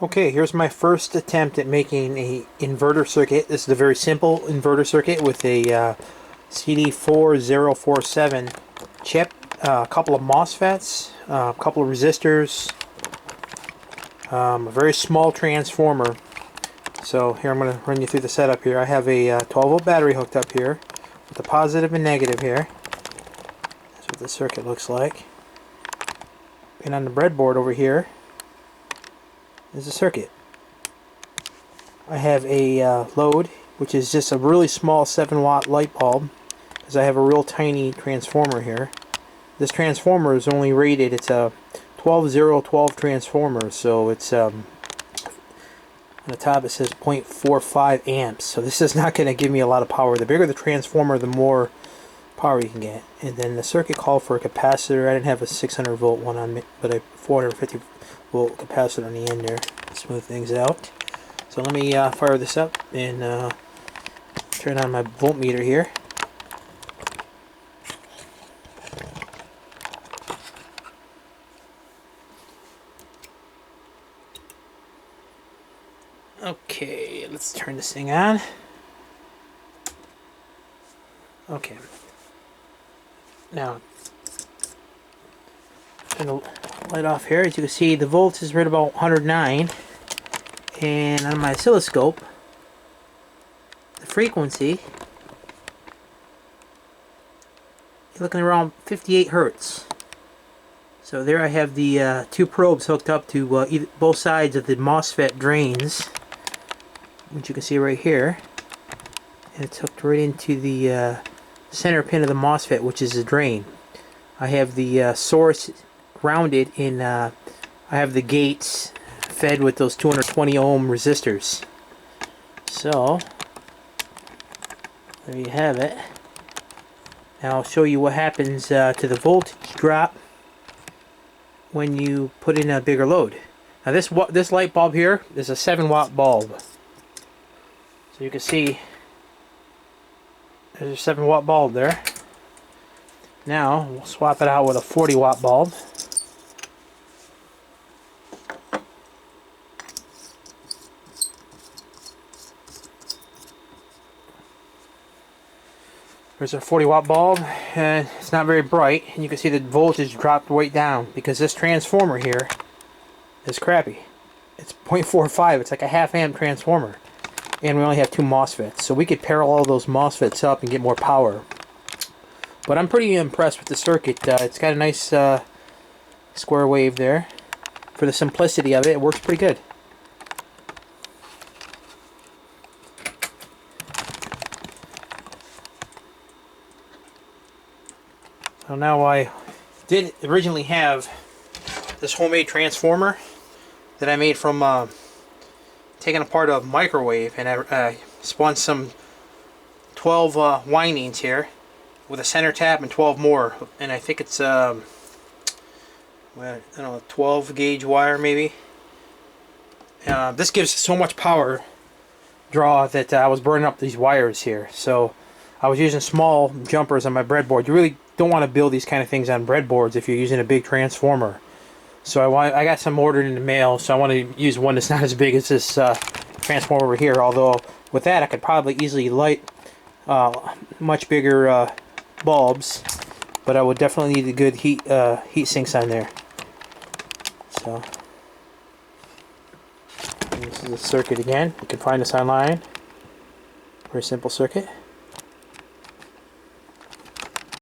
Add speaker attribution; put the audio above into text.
Speaker 1: Okay, here's my first attempt at making a inverter circuit. This is a very simple inverter circuit with a CD4047 chip, a couple of Mosfets, a couple of resistors, a very small transformer. So here I'm going to run you through the setup here. I have a 12-volt battery hooked up here with a positive and negative here. That's what the circuit looks like. And on the breadboard over here is a circuit. I have a load, which is just a really small 7-watt light bulb, because I have a real tiny transformer here. This transformer is only rated, it's a 12012 transformer, so it's on the top it says 0.45 amps, so this is not going to give me a lot of power. The bigger the transformer, the more power you can get. And then the circuit called for a capacitor. I didn't have a 600 volt one on me, but a 450 volt capacitor on the end there to smooth things out. So let me fire this up and turn on my voltmeter here. Okay, let's turn this thing on. Okay. Now, turn the light off here. As you can see, the volts is right about 109. And on my oscilloscope, the frequency, you're looking around 58 Hertz. So there I have the two probes hooked up to both sides of the MOSFET drains, which you can see right here. And it's hooked right into the center pin of the MOSFET, which is the drain. I have the source grounded in, I have the gates fed with those 220 ohm resistors. So there you have it. Now I'll show you what happens to the voltage drop when you put in a bigger load. Now this light bulb here is a 7-watt bulb. So you can see there's a 7-watt bulb there. Now we'll swap it out with a 40-watt bulb. There's a 40-watt bulb, and it's not very bright, and you can see the voltage dropped way down because this transformer here is crappy. It's 0.45, it's like a half-amp transformer, and we only have two MOSFETs, so we could parallel those MOSFETs up and get more power. But I'm pretty impressed with the circuit. It's got a nice square wave there. For the simplicity of it, it works pretty good. So now I did originally have this homemade transformer that I made from taking apart a microwave, and I spun some 12 windings here with a center tap and 12 more, and I think it's I don't know, 12 gauge wire maybe. This gives so much power draw that I was burning up these wires here, so I was using small jumpers on my breadboard. You really don't want to build these kind of things on breadboards if you're using a big transformer. So I got some ordered in the mail, so I want to use one that's not as big as this transformer over here. Although with that I could probably easily light much bigger bulbs, but I would definitely need a good heat sinks on there. So this is the circuit again. You can find this online. Very simple circuit.